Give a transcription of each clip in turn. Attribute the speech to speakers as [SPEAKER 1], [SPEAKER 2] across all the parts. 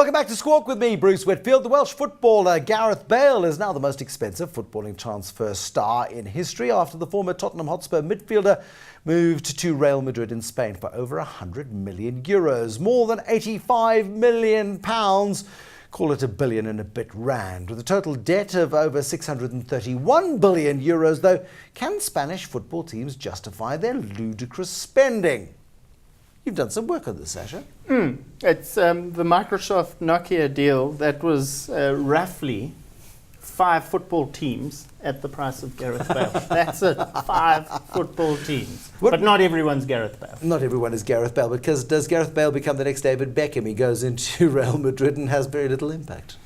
[SPEAKER 1] Welcome back to Squawk with me, Bruce Whitfield. The Welsh footballer Gareth Bale is now the most expensive footballing transfer star in history after the former Tottenham Hotspur midfielder moved to Real Madrid in Spain for over €100 million. More than £85 million. Call it £1 billion and a bit rand. With a total debt of over €631 billion, though, can Spanish football teams justify their ludicrous spending? You've done some work on this, Sasha.
[SPEAKER 2] It's the Microsoft Nokia deal that was roughly 5 football teams at the price of Gareth Bale. That's it, 5 football teams. But not everyone's Gareth Bale.
[SPEAKER 1] Not everyone is Gareth Bale, because does Gareth Bale become the next David Beckham? He goes into Real Madrid and has very little impact.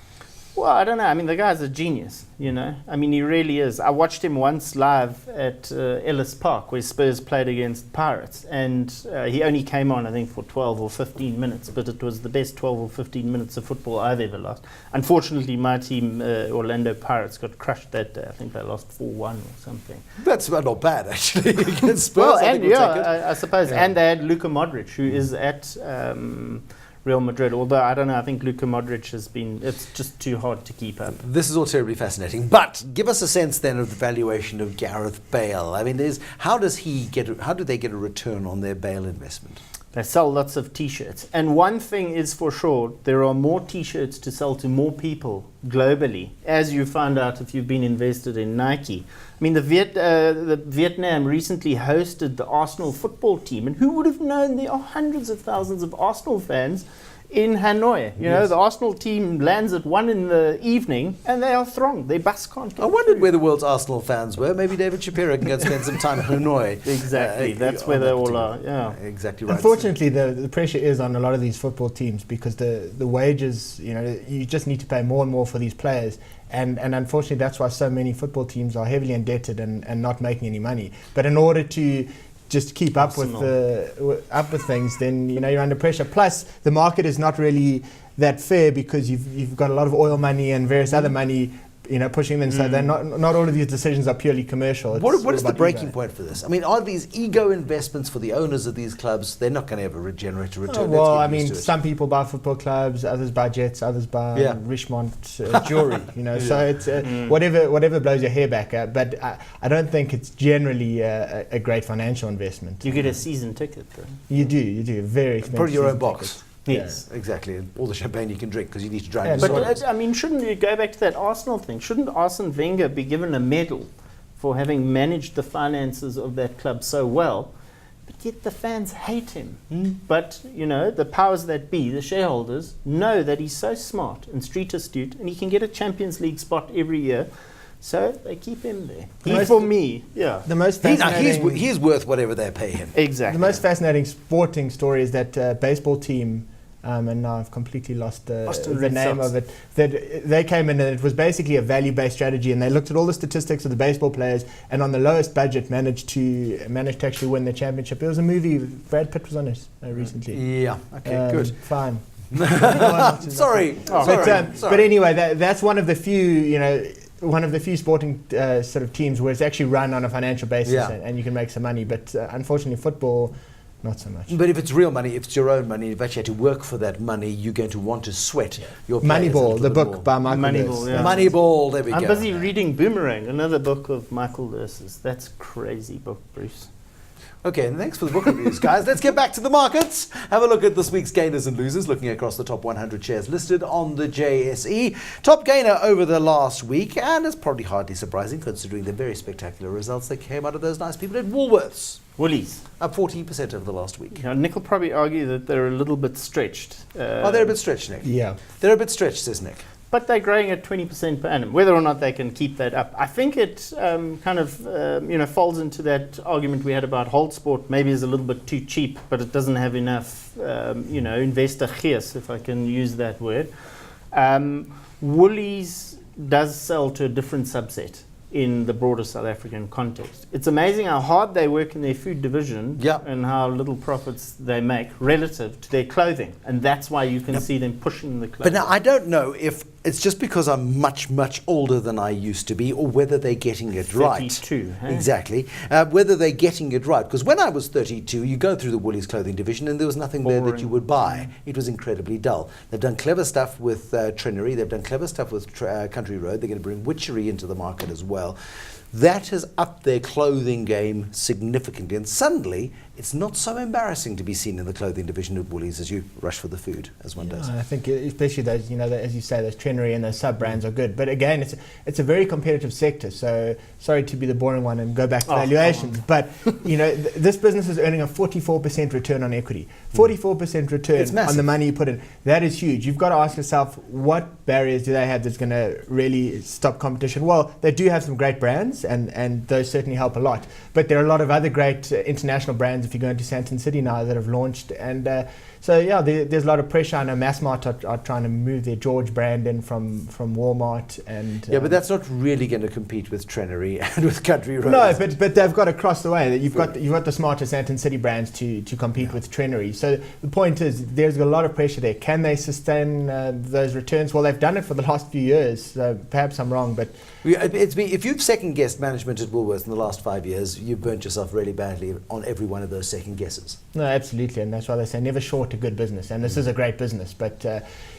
[SPEAKER 2] Well, I don't know. I mean, the guy's a genius, you know. I mean, he really is. I watched him once live at Ellis Park, where Spurs played against Pirates, and he only came on, I think, for 12 or 15 minutes, but it was the best 12 or 15 minutes of football I've ever lost. Unfortunately, my team, Orlando Pirates, got crushed that day. I think they lost 4-1 or something.
[SPEAKER 1] That's not bad, actually, against Spurs.
[SPEAKER 2] Well, and I suppose. Yeah. And they had Luka Modric, who is at Real Madrid, although I don't know, I think Luka Modric it's just too hard to keep up.
[SPEAKER 1] This is all terribly fascinating, but give us a sense then of the valuation of Gareth Bale. I mean, how do they get a return on their Bale investment?
[SPEAKER 2] They sell lots of T-shirts. And one thing is for sure, there are more T-shirts to sell to more people globally, as you found out if you've been invested in Nike. I mean, the Vietnam recently hosted the Arsenal football team, and who would have known there are hundreds of thousands of Arsenal fans in Hanoi. You know, the Arsenal team lands at 1 in the evening, and they are thronged. Their bus can't get
[SPEAKER 1] I wondered
[SPEAKER 2] through.
[SPEAKER 1] where the world's Arsenal fans were. Maybe David Shapiro can go and spend some time in Hanoi.
[SPEAKER 2] Exactly, that's where they all are. Yeah,
[SPEAKER 1] exactly right.
[SPEAKER 3] Unfortunately, the pressure is on a lot of these football teams because the wages, you know, you just need to pay more and more for these players. And unfortunately, that's why so many football teams are heavily indebted and not making any money. But in order to just keep up with things, then you're under pressure. Plus, the market is not really that fair because you've got a lot of oil money and various other money, pushing them. So they're not all of these decisions are purely commercial.
[SPEAKER 1] What is the breaking point for this? I mean, are these ego investments for the owners of these clubs? They're not going to ever regenerate a return.
[SPEAKER 3] Well, I mean, some people buy football clubs, others buy jets, others buy Richmond jewelry. So it's whatever blows your hair back. But I don't think it's generally a great financial investment.
[SPEAKER 2] You get a season ticket, though.
[SPEAKER 3] You do. Very expensive.
[SPEAKER 1] Put your own box.
[SPEAKER 2] Yes,
[SPEAKER 1] exactly. And all the champagne you can drink because you need to drown your
[SPEAKER 2] But I mean, shouldn't you go back to that Arsenal thing? Shouldn't Arsene Wenger be given a medal for having managed the finances of that club so well? But yet the fans hate him. But, the powers that be, the shareholders, know that he's so smart and street astute and he can get a Champions League spot every year. So they keep him there.
[SPEAKER 3] The most fascinating.
[SPEAKER 1] He's worth whatever they pay him.
[SPEAKER 2] Exactly.
[SPEAKER 3] The most fascinating sporting story is that baseball team, and now I've completely lost the name of it, that they came in and it was basically a value-based strategy, and they looked at all the statistics of the baseball players, and on the lowest budget managed to actually win the championship. There was a movie, Brad Pitt was on it recently.
[SPEAKER 1] Yeah, okay, good.
[SPEAKER 3] Fine.
[SPEAKER 1] Sorry.
[SPEAKER 3] But anyway, that's one of the few sporting sort of teams where it's actually run on a financial basis and you can make some money. But unfortunately, football, not so much.
[SPEAKER 1] But if it's real money, if it's your own money, if you actually had to work for that money, you're going to want to sweat your players.
[SPEAKER 3] Moneyball, the book by Michael Lewis.
[SPEAKER 1] Moneyball, there we go.
[SPEAKER 2] I'm busy reading Boomerang, another book of Michael Lewis's. That's a crazy book, Bruce.
[SPEAKER 1] Okay, and thanks for the book reviews, guys. Let's get back to the markets. Have a look at this week's gainers and losers, looking across the top 100 shares listed on the JSE. Top gainer over the last week, and it's probably hardly surprising considering the very spectacular results that came out of those nice people at Woolworths.
[SPEAKER 2] Woolies.
[SPEAKER 1] Up 14% over the last week.
[SPEAKER 2] Nick will probably argue that they're a little bit stretched.
[SPEAKER 1] They're a bit stretched, Nick.
[SPEAKER 3] Yeah.
[SPEAKER 1] They're a bit stretched, says Nick.
[SPEAKER 2] But they're growing at 20% per annum. Whether or not they can keep that up, I think it falls into that argument we had about Holtsport. Maybe is a little bit too cheap, but it doesn't have enough, investor gees, if I can use that word. Woolies does sell to a different subset in the broader South African context. It's amazing how hard they work in their food division and how little profits they make relative to their clothing. And that's why you can see them pushing the clothing.
[SPEAKER 1] But now, I don't know if It's just because I'm much, much older than I used to be, or whether they're getting it right.
[SPEAKER 2] 32, huh?
[SPEAKER 1] Exactly. Whether they're getting it right. Because when I was 32, you go through the Woolies clothing division and there was nothing there that you would buy. It was incredibly dull. They've done clever stuff with Trenery. They've done clever stuff with Country Road. They're going to bring Witchery into the market as well. That has upped their clothing game significantly. And suddenly, it's not so embarrassing to be seen in the clothing division at Woolies as you rush for the food, as one does.
[SPEAKER 3] I think especially those, as you say, those Trenery and those sub-brands are good. But again, it's a very competitive sector. So sorry to be the boring one and go back to valuations. But, this business is earning a 44% return on equity. 44% return on the money you put in. That is huge. You've got to ask yourself, what barriers do they have that's going to really stop competition? Well, they do have some great brands, and those certainly help a lot. But there are a lot of other great international brands if you go into Santon City now that have launched. And there's a lot of pressure. I know Massmart are trying to move their George brand in from Walmart.
[SPEAKER 1] But that's not really going to compete with Trenery and with Country Road.
[SPEAKER 3] No, but they've got to cross the way. You've got the smarter Santon City brands to compete with Trenery. So the point is, there's a lot of pressure there. Can they sustain those returns? Well, they've done it for the last few years. So perhaps I'm wrong, but
[SPEAKER 1] if you've second-guessed management at Woolworths in the last 5 years, you've burnt yourself really badly on every one of those second guesses.
[SPEAKER 3] No, absolutely, and that's why they say never short a good business. And this is a great business, but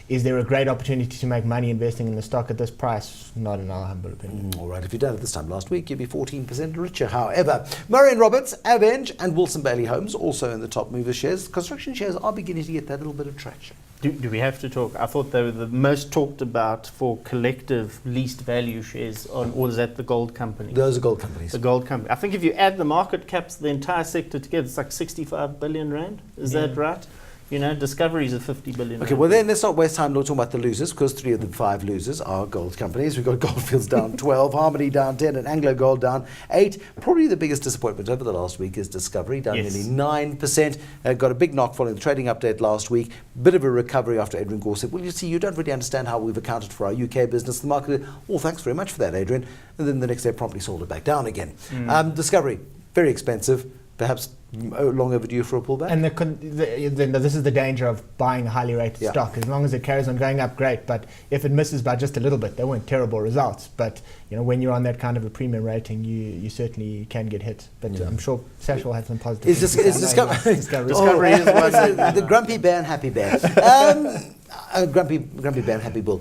[SPEAKER 3] is there a great opportunity to make money investing in the stock at this price? Not in our humble opinion.
[SPEAKER 1] All right, if you'd done it this time last week, you'd be 14% richer. However, Murray and Roberts, Avenge, and Wilson Bailey Homes also in the top mover shares. Construction shares are beginning to get that little bit of traction.
[SPEAKER 2] Do we have to talk? I thought they were the most talked about for collective least value shares or is that the gold company?
[SPEAKER 1] Those are gold companies.
[SPEAKER 2] The gold company. I think if you add the market caps, the entire sector together, it's like 65 billion rand. Is that right? Discovery's a 50 billion.
[SPEAKER 1] Okay, well then let's not waste time talking about the losers, because 3 of the 5 losers are gold companies. We've got Goldfields down 12, Harmony down 10, and Anglo Gold down 8. Probably the biggest disappointment over the last week is Discovery, down nearly 9%. Got a big knock following the trading update last week. Bit of a recovery after Adrian Gore said, well, you see, you don't really understand how we've accounted for our UK business. The market, well, thanks very much for that, Adrian. And then the next day promptly sold it back down again. Discovery, very expensive. Perhaps long overdue for a pullback.
[SPEAKER 3] And this is the danger of buying a highly rated stock. As long as it carries on going up, great. But if it misses by just a little bit, they weren't terrible results. But when you're on that kind of a premium rating, you certainly can get hit. But I'm sure Sasha will have some positive.
[SPEAKER 1] Discovery is the grumpy bear and happy bear. Grumpy bear and happy bull.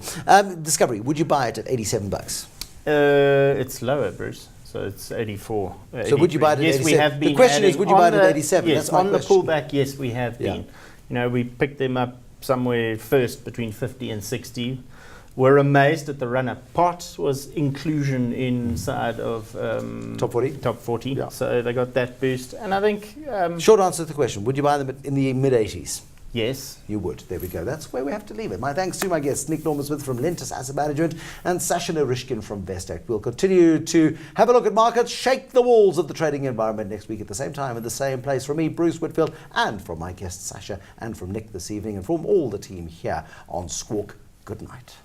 [SPEAKER 1] Discovery, would you buy it at $87?
[SPEAKER 2] It's lower, Bruce. So it's 84.
[SPEAKER 1] So would you buy it at 87?
[SPEAKER 2] Yes, we have been.
[SPEAKER 1] The question is, would you buy it at 87?
[SPEAKER 2] Yes,
[SPEAKER 1] that's my
[SPEAKER 2] on
[SPEAKER 1] question.
[SPEAKER 2] the pullback, yes, we have been. We picked them up somewhere first between 50 and 60. We're amazed at the run-up. Part was inclusion inside of
[SPEAKER 1] top 40.
[SPEAKER 2] Top 40. Yeah. So they got that boost. And I think...
[SPEAKER 1] short answer to the question, would you buy them in the mid-80s?
[SPEAKER 2] Yes.
[SPEAKER 1] You would. There we go. That's where we have to leave it. My thanks to my guests, Nic-Norman Smith from Lentus Asset Management and Sasha Naryshkine from Vestact. We'll continue to have a look at markets, shake the walls of the trading environment next week at the same time, at the same place. From me, Bruce Whitfield, and from my guest, Sasha, and from Nick this evening, and from all the team here on Squawk, good night.